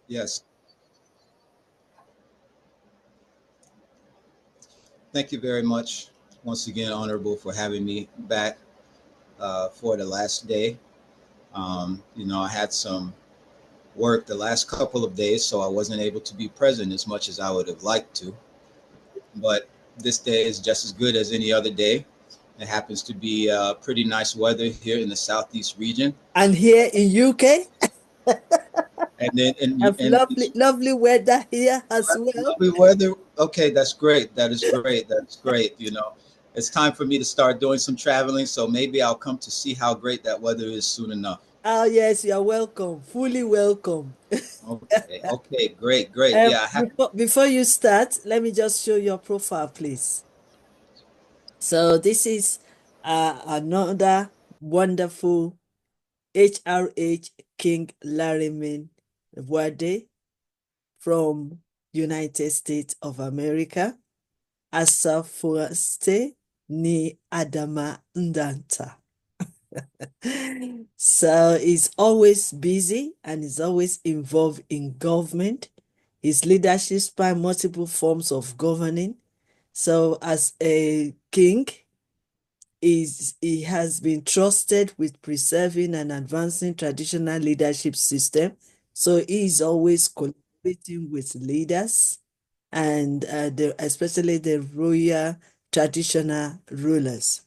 Yes. Thank you very much once again, Honorable, for having me back for the last day. I had some work the last couple of days, so I wasn't able to be present as much as I would have liked to. But this day is just as good as any other day. It happens to be pretty nice weather here in the southeast region, And here in UK, and then have lovely weather here as well. lovely weather. Okay, that's great. That is great. That's great. It's time for me to start doing some traveling, so maybe I'll come to see how great that weather is soon enough. Oh yes, you're welcome. Fully welcome. Okay. Okay. Great. Great. Yeah. I have. Before you start, let me just show your profile, please. So this is another wonderful HRH King Laremy Wade from United States of America. Asafuaste ni Adama Ndanta. So he's always busy and he's always involved in government. His leadership span multiple forms of governing. So as a king, he has been trusted with preserving and advancing traditional leadership system. So he is always collaborating with leaders and especially the royal traditional rulers.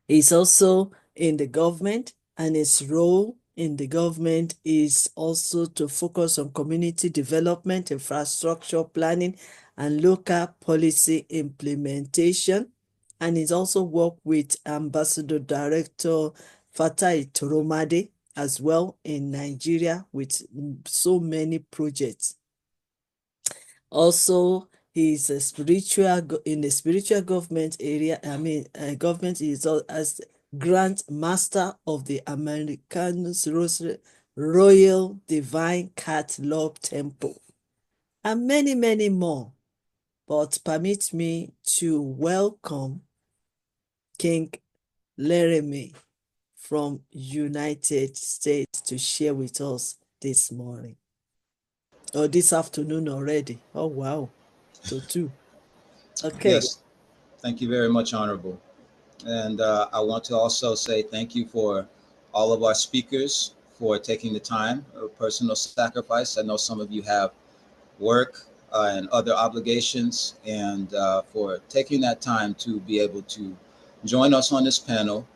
He's also in the government, and his role in the government is also to focus on community development, infrastructure planning, and local policy implementation. And he's also worked with Ambassador Director Fatai Toromade as well in Nigeria with so many projects. Also, he's a in the spiritual government area. Government is as Grand Master of the American Royal Divine Cat Love Temple, and many, many more. But permit me to welcome King Laremy from United States to share with us this morning. Or this afternoon already. Oh, wow. So two. Okay. Yes. Thank you very much, Honorable. And I want to also say thank you for all of our speakers for taking the time, personal sacrifice. I know some of you have work and other obligations, and for taking that time to be able to join us on this panel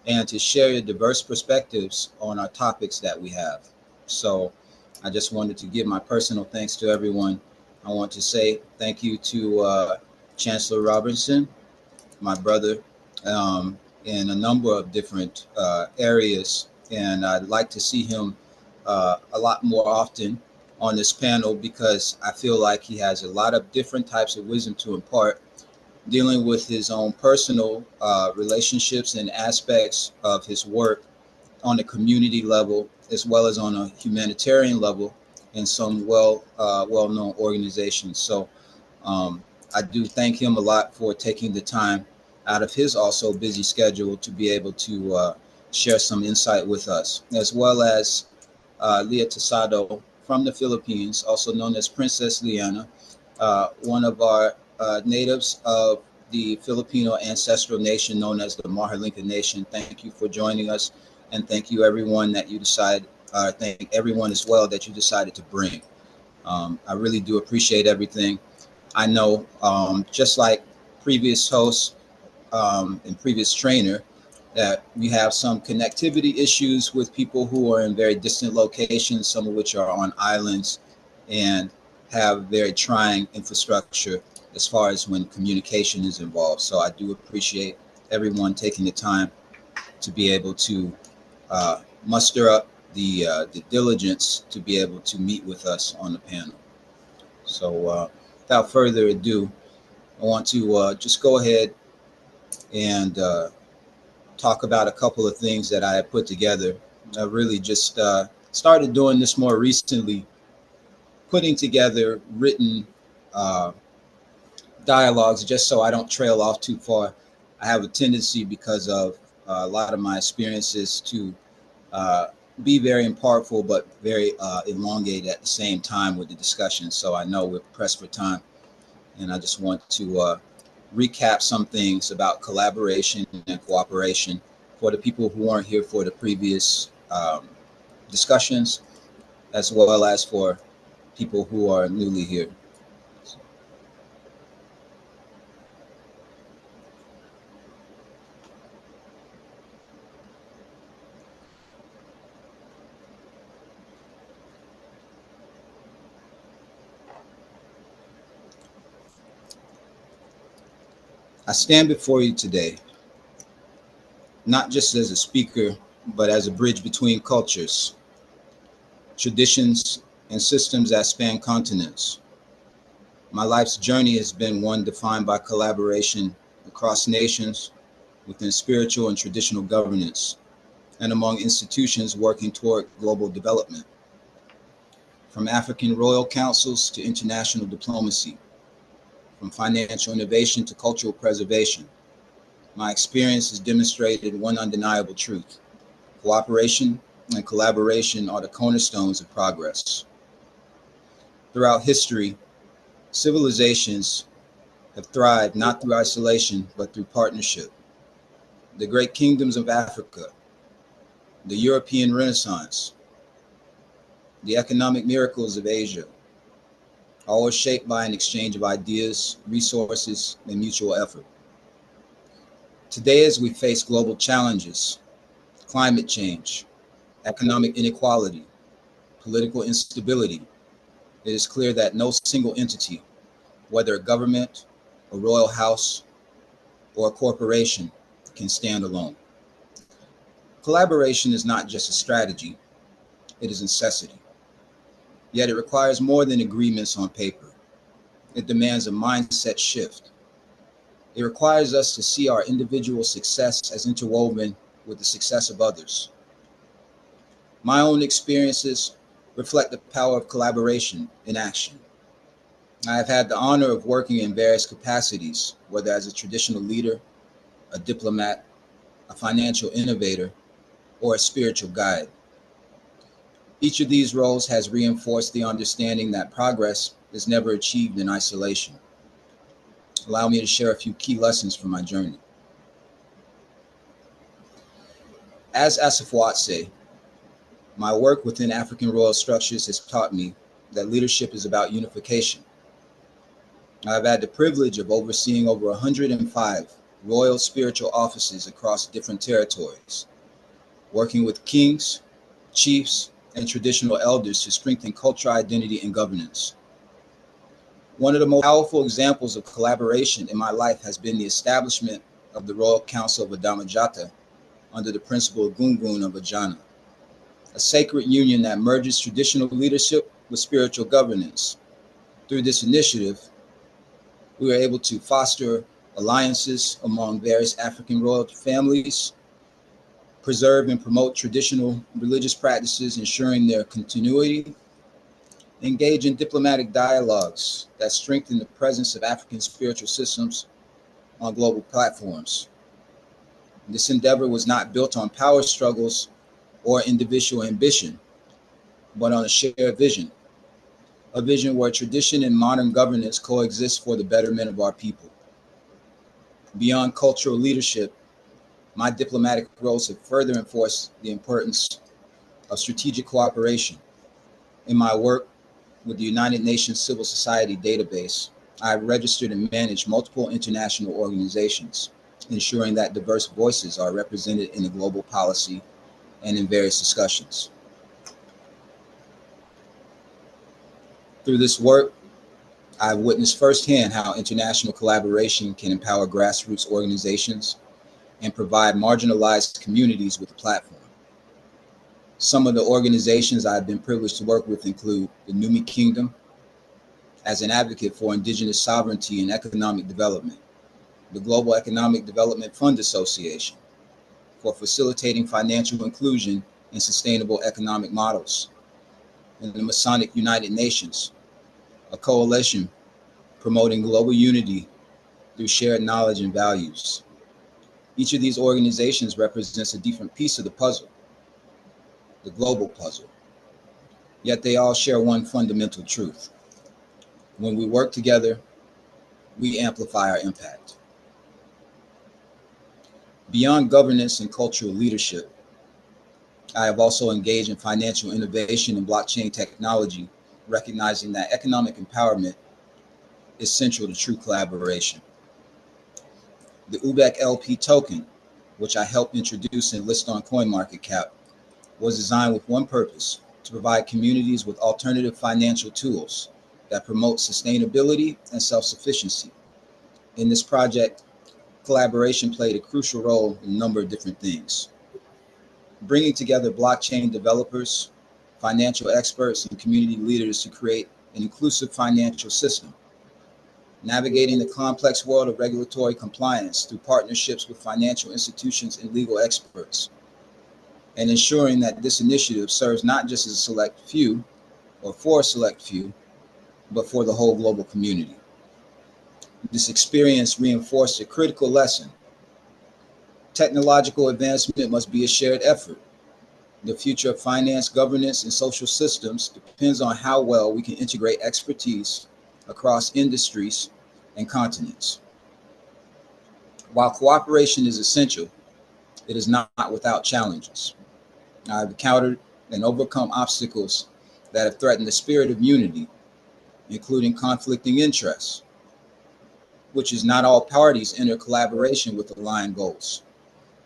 and to share your diverse perspectives on our topics that we have. So I just wanted to give my personal thanks to everyone. I want to say thank you to Chancellor Robinson, my brother, in a number of different areas. And I'd like to see him a lot more often on this panel because I feel like he has a lot of different types of wisdom to impart, dealing with his own personal relationships and aspects of his work on a community level, as well as on a humanitarian level in some well-known organizations. So I do thank him a lot for taking the time out of his also busy schedule to be able to share some insight with us, as well as Leah Tosado from the Philippines, also known as Princess Liana, one of our natives of the Filipino ancestral nation known as the Maharlinka Nation. Thank you for joining us, and thank you everyone that you decide. Thank everyone as well that you decided to bring. I really do appreciate everything. I know, just like previous hosts and previous trainer, that we have some connectivity issues with people who are in very distant locations, some of which are on islands and have very trying infrastructure as far as when communication is involved. So I do appreciate everyone taking the time to be able to muster up the diligence to be able to meet with us on the panel. So without further ado, I want to just go ahead and talk about a couple of things that I have put together. I really just started doing this more recently, putting together written uh, dialogues just so I don't trail off too far. I have a tendency because of a lot of my experiences to uh, be very impactful, but very elongated at the same time with the discussion. So I know we're pressed for time, and I just want to recap some things about collaboration and cooperation for the people who weren't here for the previous discussions, as well as for people who are newly here. I stand before you today, not just as a speaker, but as a bridge between cultures, traditions, and systems that span continents. My life's journey has been one defined by collaboration across nations, within spiritual and traditional governance, and among institutions working toward global development. From African royal councils to international diplomacy, from financial innovation to cultural preservation, my experience has demonstrated one undeniable truth. Cooperation and collaboration are the cornerstones of progress. Throughout history, civilizations have thrived not through isolation, but through partnership. The great kingdoms of Africa, the European Renaissance, the economic miracles of Asia, all are shaped by an exchange of ideas, resources, and mutual effort. Today, as we face global challenges, climate change, economic inequality, political instability, it is clear that no single entity, whether a government, a royal house, or a corporation, can stand alone. Collaboration is not just a strategy, it is a necessity. Yet it requires more than agreements on paper. It demands a mindset shift. It requires us to see our individual success as interwoven with the success of others. My own experiences reflect the power of collaboration in action. I have had the honor of working in various capacities, whether as a traditional leader, a diplomat, a financial innovator, or a spiritual guide. Each of these roles has reinforced the understanding that progress is never achieved in isolation. Allow me to share a few key lessons from my journey. As Y.Y.C.I, my work within African royal structures has taught me that leadership is about unification. I've had the privilege of overseeing over 105 royal spiritual offices across different territories, working with kings, chiefs, and traditional elders to strengthen cultural identity and governance. One of the most powerful examples of collaboration in my life has been the establishment of the Royal Council of Adamajata under the principle of Gungun of Ajana, a sacred union that merges traditional leadership with spiritual governance. Through this initiative, we were able to foster alliances among various African royal families, preserve and promote traditional religious practices, ensuring their continuity, engage in diplomatic dialogues that strengthen the presence of African spiritual systems on global platforms. This endeavor was not built on power struggles or individual ambition, but on a shared vision, a vision where tradition and modern governance coexist for the betterment of our people. Beyond cultural leadership, my diplomatic roles have further enforced the importance of strategic cooperation. In my work with the United Nations Civil Society Database, I registered and managed multiple international organizations, ensuring that diverse voices are represented in the global policy and in various discussions. Through this work, I've witnessed firsthand how international collaboration can empower grassroots organizations and provide marginalized communities with a platform. Some of the organizations I've been privileged to work with include the Numi Kingdom as an advocate for indigenous sovereignty and economic development, the Global Economic Development Fund Association for facilitating financial inclusion and sustainable economic models, and the Masonic United Nations, a coalition promoting global unity through shared knowledge and values. Each of these organizations represents a different piece of the puzzle. the global puzzle. Yet they all share one fundamental truth. When we work together, we amplify our impact. Beyond governance and cultural leadership, I have also engaged in financial innovation and blockchain technology, recognizing that economic empowerment is central to true collaboration. The UBEC LP token, which I helped introduce and list on CoinMarketCap, was designed with one purpose: to provide communities with alternative financial tools that promote sustainability and self-sufficiency. In this project, collaboration played a crucial role in a number of different things: bringing together blockchain developers, financial experts, and community leaders to create an inclusive financial system, navigating the complex world of regulatory compliance through partnerships with financial institutions and legal experts, and ensuring that this initiative serves not just as a select few or for a select few, but for the whole global community. This experience reinforced a critical lesson. Technological advancement must be a shared effort. The future of finance, governance, and social systems depends on how well we can integrate expertise across industries and continents. While cooperation is essential, it is not without challenges. I've encountered and overcome obstacles that have threatened the spirit of unity, including conflicting interests, which is not all parties enter collaboration with aligned goals.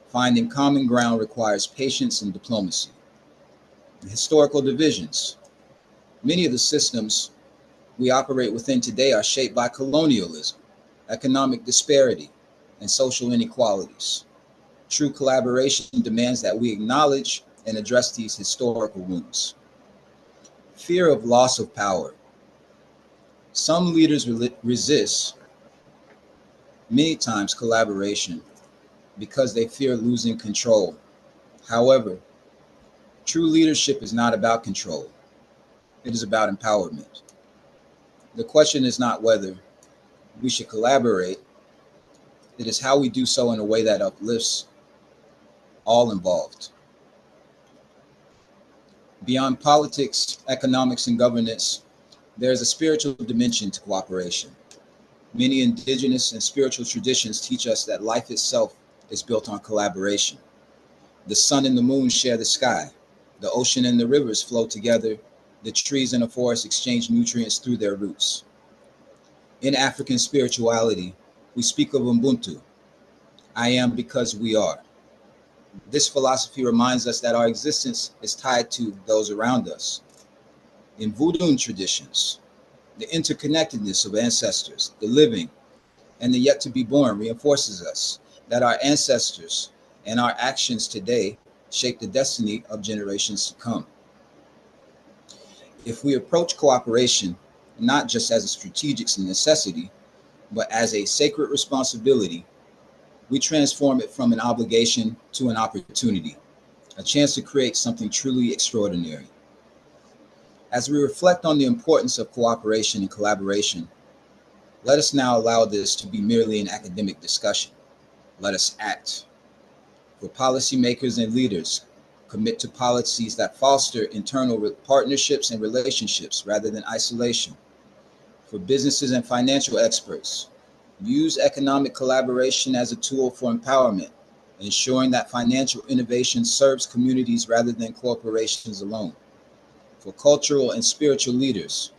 Finding common ground requires patience and diplomacy. Historical divisions. Many of the systems we operate within today are shaped by colonialism, economic disparity, and social inequalities. True collaboration demands that we acknowledge and address these historical wounds. Fear of loss of power. Some leaders resist, many times, collaboration because they fear losing control. However, true leadership is not about control. It is about empowerment. The question is not whether we should collaborate, it is how we do so in a way that uplifts all involved. Beyond politics, economics, and governance, there is a spiritual dimension to cooperation. Many indigenous and spiritual traditions teach us that life itself is built on collaboration. The sun and the moon share the sky. The ocean and the rivers flow together. The trees and the forests exchange nutrients through their roots. In African spirituality, we speak of Ubuntu. I am because we are. This philosophy reminds us that our existence is tied to those around us. In Voodoo traditions, the interconnectedness of ancestors, the living, and the yet to be born reinforces us that our ancestors and our actions today shape the destiny of generations to come. If we approach cooperation not just as a strategic necessity, but as a sacred responsibility, we transform it from an obligation to an opportunity, a chance to create something truly extraordinary. As we reflect on the importance of cooperation and collaboration, let us now allow this to be merely an academic discussion. Let us act. For policymakers and leaders, commit to policies that foster internal partnerships and relationships rather than isolation. For businesses and financial experts, use economic collaboration as a tool for empowerment, ensuring that financial innovation serves communities rather than corporations alone. For cultural and spiritual leaders,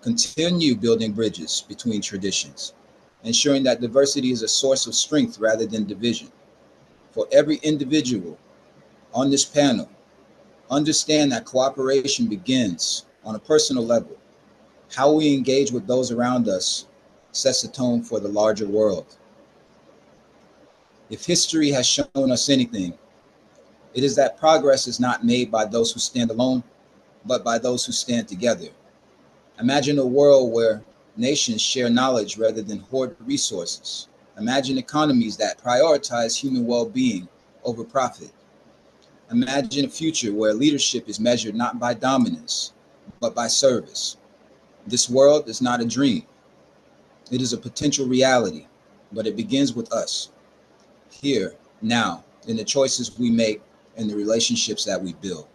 continue building bridges between traditions, ensuring that diversity is a source of strength rather than division. For every individual on this panel, understand that cooperation begins on a personal level. How we engage with those around us sets the tone for the larger world. If history has shown us anything, it is that progress is not made by those who stand alone, but by those who stand together. Imagine a world where nations share knowledge rather than hoard resources. Imagine economies that prioritize human well-being over profit. Imagine a future where leadership is measured not by dominance, but by service. This world is not a dream. It is a potential reality, but it begins with us, here, now, in the choices we make and the relationships that we build.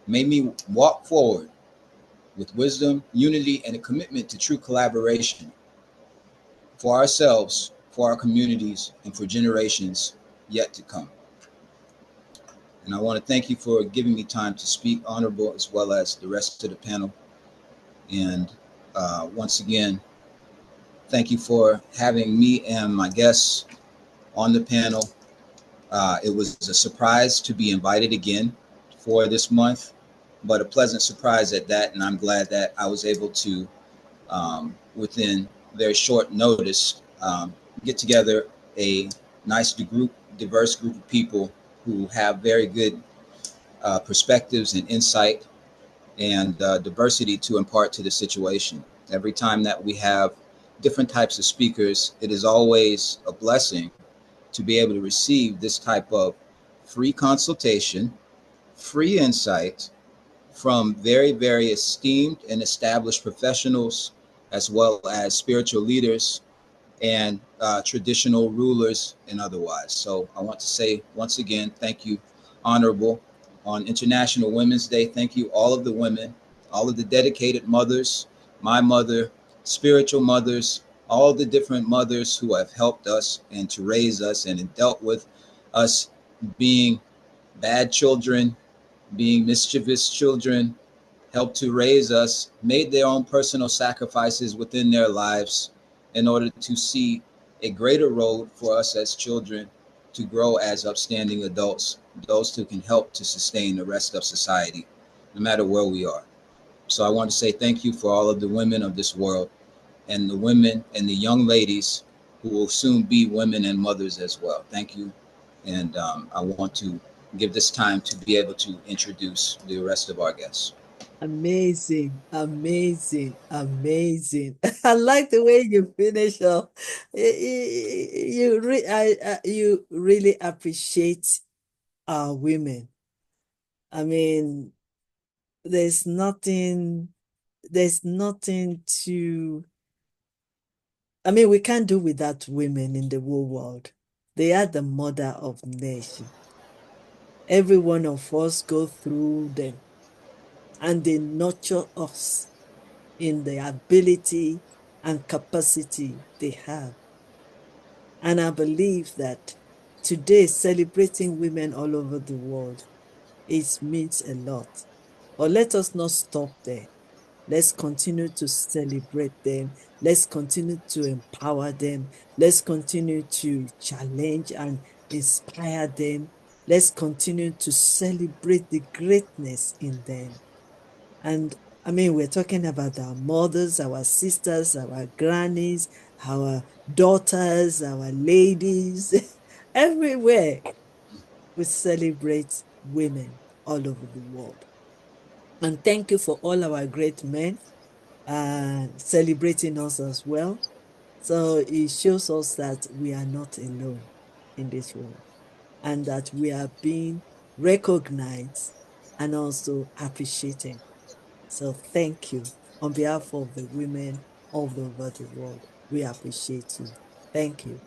May me walk forward with wisdom, unity, and a commitment to true collaboration for ourselves, for our communities, and for generations yet to come. And I want to thank you for giving me time to speak, Honorable, as well as the rest of the panel. And once again, thank you for having me and my guests on the panel. It was a surprise to be invited again for this month, but a pleasant surprise at that. And I'm glad that I was able to, within very short notice, get together a nice diverse group of people who have very good perspectives and insight and diversity to impart to the situation. Every time that we have different types of speakers, it is always a blessing to be able to receive this type of free consultation, free insight from very, very esteemed and established professionals, as well as spiritual leaders and traditional rulers and otherwise. So I want to say once again, thank you, Honorable, on International Women's Day. Thank you, all of the women, all of the dedicated mothers, my mother, spiritual mothers, all the different mothers who have helped us and to raise us and dealt with us being bad children, being mischievous children, helped to raise us, made their own personal sacrifices within their lives in order to see a greater road for us as children to grow as upstanding adults, those who can help to sustain the rest of society, no matter where we are. So I want to say thank you for all of the women of this world and the women and the young ladies who will soon be women and mothers as well. Thank you. And I want to give this time to be able to introduce the rest of our guests. Amazing, amazing, amazing. I like the way you finish off. You really appreciate our women. I mean, there's nothing, there's nothing to, I mean, we can't do without women in the whole world. They are the mother of nation. Every one of us go through them, and they nurture us in the ability and capacity they have. And I believe that today, celebrating women all over the world, it means a lot. But let us not stop there. Let's continue to celebrate them. Let's continue to empower them. Let's continue to challenge and inspire them. Let's continue to celebrate the greatness in them. And I mean, we're talking about our mothers, our sisters, our grannies, our daughters, our ladies, everywhere we celebrate women all over the world. And thank you for all our great men celebrating us as well. So it shows us that we are not alone in this world and that we are being recognized and also appreciated. So thank you on behalf of the women all over the world. We appreciate you. Thank you.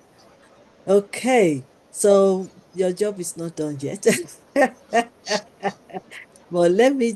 Okay, so your job is not done yet. But let me